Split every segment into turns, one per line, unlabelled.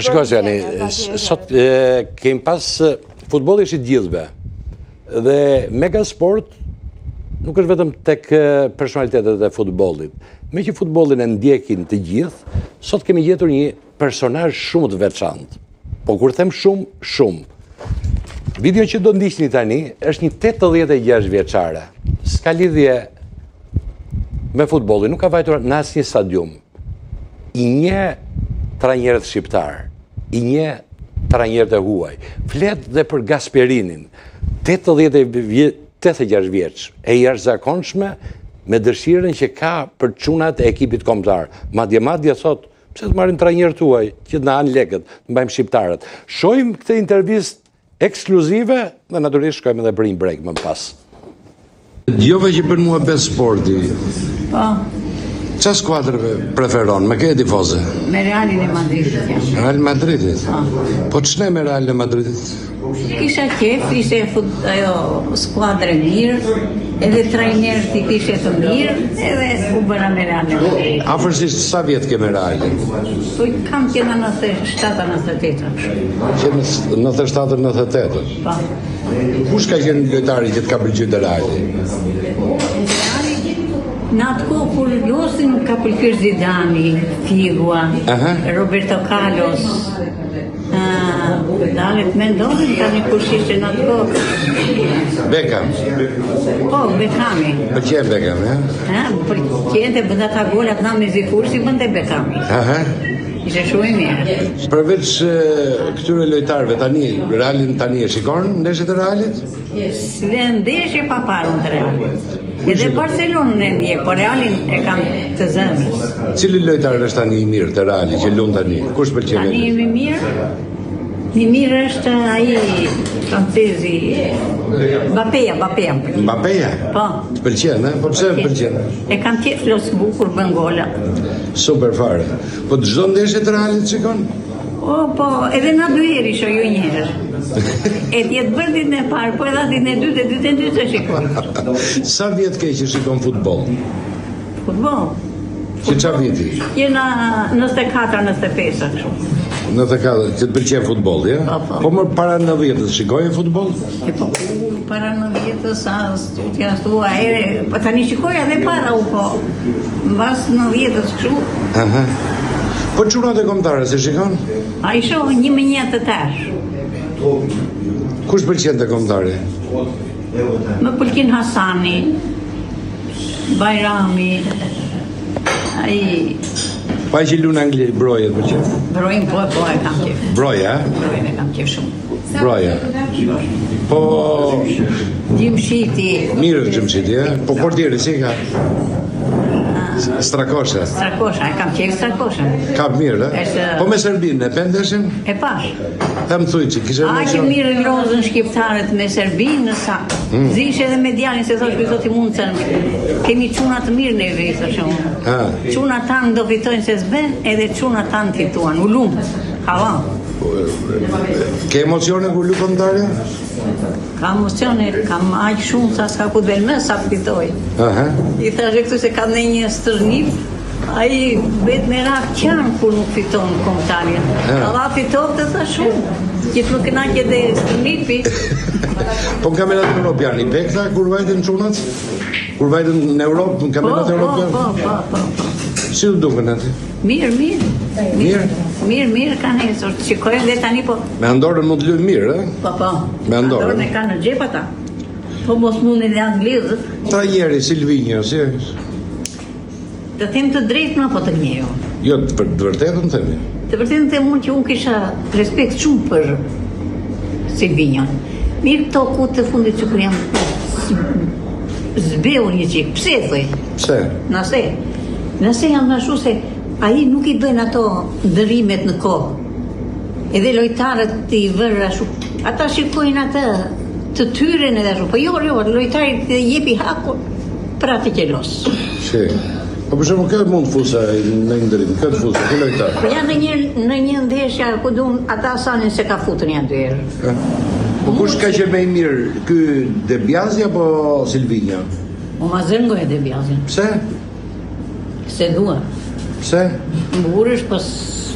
Shiko Sjani, sot kemi pas futbolli është i gjithëve dhe Megasport nuk është vetëm tek personalitetet e futbollit. Me që futbollin e ndjekin të gjithë, sot kemi gjetur një personazh shumë të veçantë. Po kur them shumë. Video që do ndiqni tani është një 86 vjeçare. S'ka lidhje me futbollin, nuk ka vajtur në asnjë stadium. I një trajnerët shqiptar, i një trajnerët e huaj. Flet dhe për Gasperinin, 86 vjeç, e jashtëzakonshme me dëshirën që ka për çunat e ekipit kombëtar. Madje thot, pse të marrin trajnerët huaj, që na han lekët, të mbajmë shqiptarët. Shohim këtë intervistë ekskluzive dhe natyrisht shkojmë edhe për një break më pas. Djove që bën mua bes sporti.
Po.
Qa skuadrëve preferon? Me ke tifoze?
Me Realin e Madridit jam.
Real Madridit? Po ç'ne me Real e Madridit?
Kisha qef, ishte skuadrë mirë, edhe trajnerët i kishe të mirë, edhe u bëra me Real e Madridit.
Afërsisht sa vjet ke me Realin?
Po kam qenë 97-98.
Qenë 97-98?
Po.
Kush ka qenë lojtari që të ka pëlqyer te Reali?
Në atë kohë kur losin ka pëlqyer Zidani, Figua, Roberto Carlos, dalet mendonin tani kush ishte në atë kohë.
Beckham.
Po, Beckhami.
Pëlqen Beckham, ja?
Pëlqente bënda ta golat na me Zikursi bënte Beckhami. Ishte shumë i mirë.
Përveç këtyre lojtarëve tani, Realin tani e shikon ndeshjet e Realit?
Dhe ndeshje pa parë të Realit. Edhe Barcelonën e ndjek, por Realin e kam të zemrës.
Cili lojtar është tani i mirë të Realit që lund tani? Kush pëlqen?
Tani i mirë? I mirë është ai francezi Mbappéja.
Mbappéja?
Po.
Të pëlqen, e? Po pse pëlqen?
E kam qef los bukur bën gola.
Super fare. Po çdo ndeshje të Realit shikon?
Po, edhe na dy herë isha ju një herë. E tjetë bërë ditën e parë, po edhe ditën e dytë, ditën e dytë të shikon.
Sa vjet ke që shikon futboll?
Futboll?
Që qa vjeti?
Jena 94-95 kështu.
94, që të pëlqen futboll, ja? Po më para 90-s shikoje futboll?
Po, para 90-s, t'ja stua ere, po tani shikoja dhe para u po, mbas 90-s kështu.
Po çunat e kombëtare se shikon?
A i shoh një me një të tash.
Kush pëlqen të kombëtare?
Më pëlqen Hasani, Bajrami, ai...
Pa që lu në Angli, Broja të pëlqen?
Brojën po e kam qef.
Broja?
Brojën e kam qef shumë.
Broja. Po...
Gjimshiti.
Mirë Gjimshiti, ja? Po portieri, si ka? Strakosha.
E kam qef Strakosha.
Ka mirë, e? Po me Serbinë, e pendeshin?
E pash.
Them thuj që kishe
emocion. A që mirë lozën shqiptarët me Serbinë në sa. Zishe edhe me djalin se thosh për zoti mundësën. Kemi çuna të mirë neve, thosh unë. Çuna tanë do fitojnë se s'ben, edhe çuna tanë fituan. U lumë. Hava.
Ke emocione kur lu kombëtare?
Ka emocione, kam aq shumë sa s'ka ku del më sa fitoj. I thashë këtu se ka në një stërnip, ai bet me rak qanë kur nuk fiton kombëtarin. Allah fiton të tha shumë. Gjithë më kënaqe dhe stërnipi.
Po në kampionat evropian, i bekta kur vajten çunat? Kur vajten në Europë, në kampionat evropian?
Po.
Si u duken aty?
Mirë kanë hesur. Shikojmë dhe tani po.
Me Andorën mund të luajë mirë, e?
Po.
Me Andorën
e kanë në xhep ata. Po mos mundin dhe anglezët.
Trajneri Silvinho, si është?
Të them të drejtë, po të njëjo.
Jo, për të vërtetën themi.
Të vërtetën them unë që unë kisha respekt shumë për Silvinho. Mirë këto ku të fundit që kur jam zbeu një qik. Pse thoj?
Pse?
Nëse jam nashu se ai nuk i bën ato ndërimet në kohë. Edhe lojtarët i vërra shumë. Ata shikojnë atë të tyren edhe shumë. Po jo, lojtarit të jepi hakun për atë që los.
Shi. Po për shembull këtë mund fusa në ndërim, këtë fusa, këtë lojtar.
Po janë në një ndeshja ku duan ata sanin se ka futën janë dy herë.
Po kush ka qenë më i mirë, ky De Biasi apo Silvinho?
Ma zëngoj De Biasin.
Pse?
Se dua.
Pse?
Mburësh, pas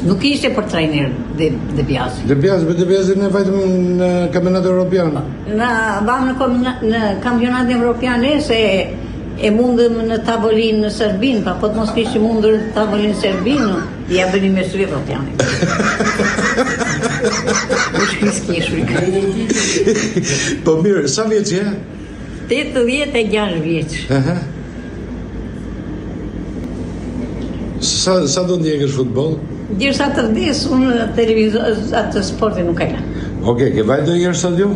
Nuk ishte për trajner De Biasi.
De Biasi ne vajtëm në kampionat evropian.
Në kampionat evropian se e mundëm në tavolinë në Serbinë, pa po të mos kishte mundur tavolinë në Serbinë, ja bëni me sy evropianit.
Po mirë, sa vjeç je?
86 vjeç.
Sa do ndjekësh futboll?
Derisa të vdes, unë televizor atë sportin nuk e la.
Okej, ke vajtë ndonjëherë stadium?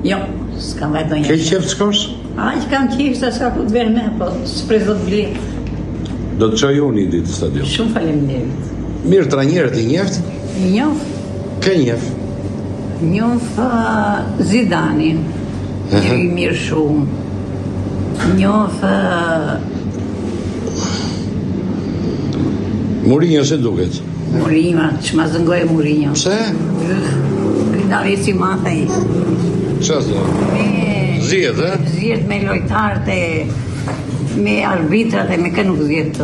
Jo, s'kam vajtë ndonjëherë.
Ke qef të shkosh?
Aq kam qef sa s'ka ku të verë me, po s'pres do të vlerë.
Do të çoj unë një ditë në stadium.
Shumë faleminderit.
Mirë, trajnerët i njeft?
I njoh.
Ke njef?
Njoh Zidanin. Njëri i mirë shumë. Njoh
Mourinho se duket?
Mourinho, që ma zëngoj Mourinho.
Pse?
Rindavi si mathej.
Qa zdo? Zjet, e?
Zjet me lojtarët e me arbitrat e me kë nuk zjet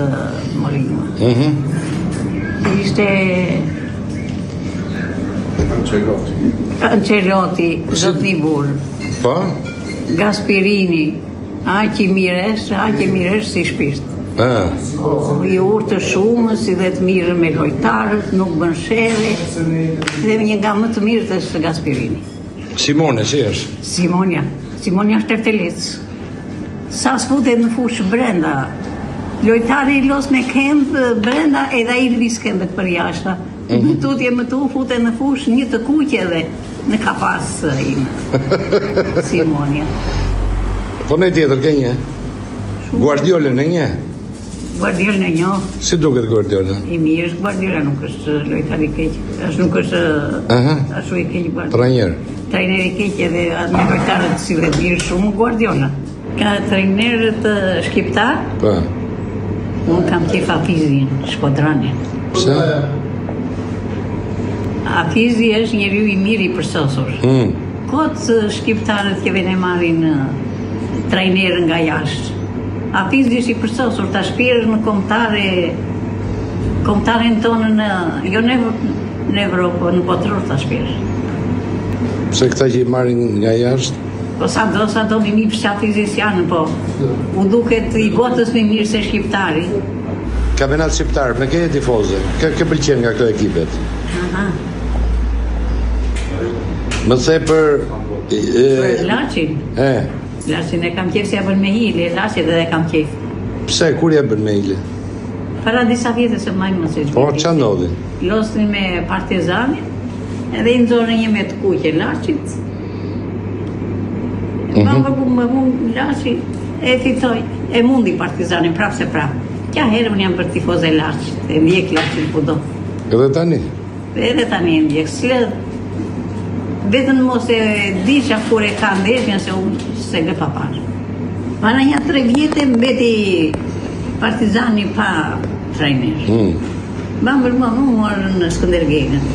Mourinho. Ishte Ancelotti, zotni burë.
Po?
Gasperini, aq i mirësh si shpirt. I urtë shumë, si dhe të mirë me lojtarët, nuk bën shere, dhe një nga më të mirë të është Gasperini.
Simone, si është?
Simonja është eftelec. Sa s'futet në fushë brenda, lojtari i los me këmbë brenda edhe ai lëviz këmbët për jashtë. Më tutje më tu futet në fushë një të kuqe dhe në kapas ime. Simonja.
Po në tjetër ke një? Guardiola në një?
Guardiola në një.
Si duket Guardiola?
I mirë është Guardiola, nuk është lojtar i keq. Nuk është ashtu i keq Guardiola.
Trajner.
Trajner i keq edhe me lojtarët si dhe mirë shumë Guardiola. Ka trajnerët shqiptar?
Po.
Unë kam qef Hafizin, Shkodranin.
Pse?
Hafizi është njeriu i mirë i përsosur. Kot shqiptarët që vjen e marrin trajnerë nga jashtë. Hafizi është i përsosur, ta shpirë në kombëtaren tonë jo në Evropë, në botëror ta shpirë.
Pse këta që i marrin nga jashtë?
Po sa do mi mirë që Hafizis janë, po u duket i botës më mirë se shqiptari.
Kampionat shqiptar, me ke tifoze, ke pëlqen nga këto ekipet? Më the për
Laçin. Laçin e kam qef se ja bën me hile, Laçin edhe e kam qef.
Pse, kur ja bën me hile?
Para disa vjetë se majmë më se
Po, qa ndodhi?
Losnin me Partizanin, edhe i nëzorën një me të kuqe Laçit. Ma më Laçi e fitoj, e mundi Partizanin, prap se prap. Kja herë më jam për tifoz e Laçit, e ndjek Laçin kudo.
Edhe tani?
Edhe tani e ndjek, vetën mos e disha kur e ka ndeshjen se unë se le pa parë. Para një 3 vjetë mbeti Partizani pa trajner. Më morën në Skënder Gegën.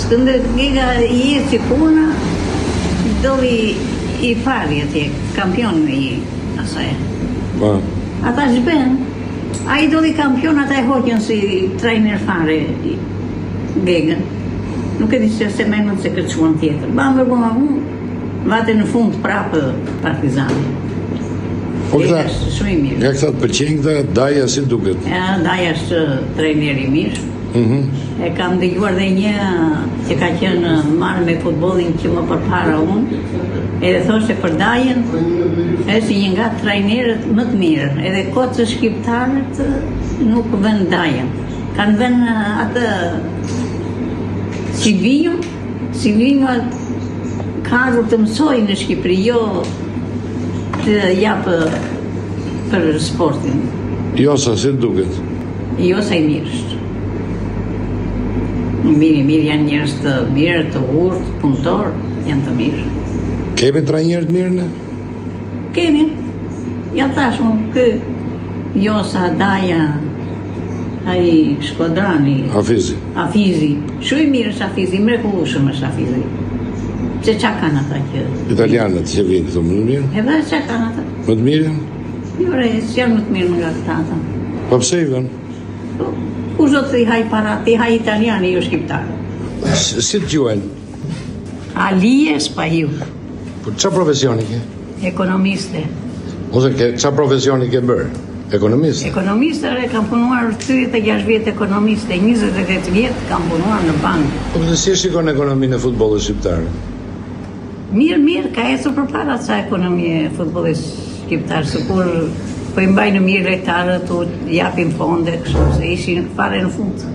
Skënder Gega i eci puna, doli i pari atje, kampion me i asaj. Ata zhben, a i doli kampion, ata e hoqën si trajner fare Gegën. Nuk e di se menën se këtë shuan tjetër. Vate në fund prapë Partizani.
Po këta,
shumë i mirë.
nga këta të pëlqen këta, Daja si duket?
Daja është trajner i mirë. E kam dëgjuar dhe një që ka qenë marrë me futbollin që më përpara unë, edhe thoshte për Dajën, është një nga trajnerët më të mirë, edhe kocë shqiptarët nuk vën Dajën. Kanë vën atë Silvinjo ka ardhur të mësoj në Shqipëri, jo të japë për sportin.
Josa, si duket?
Josa i mirë është. Mirë janë njerëz të mirë, të urtë, punëtor, janë të mirë.
Kemi trajnerë të mirë ne?
Kemi. Ja tashmë kë Josa, Daja, ai Shkodrani, Hafizi. Shumë i mirë është Hafizi, mrekullueshëm është Hafizi. Pse qa kanë ata që...
Italianët që vinë këto më të mirë?
Edhe qa kanë ata?
Më të mirë?
Jo re, s'janë më të mirë nga këta ata.
Po pse i vënë?
Ku Kush do të i haj para, të i haj italiani, jo shqiptar.
Si të quhen?
Alije Spahiu,
Po çfarë profesioni ke?
ekonomiste.
Ose çfarë profesioni ke bërë? Ekonomist?
Ekonomiste, kam punuar 36 vjet ekonomiste, 28 vjet kam punuar në bankë.
Po këtë si e shikon ekonominë e futbollit shqiptar?
Mirë, ka ecur përpara sa ekonomie e futbollit shqiptar, sikur po i mbajnë mirë lojtarët, u japin fonde, kështu se ishin fare në fund.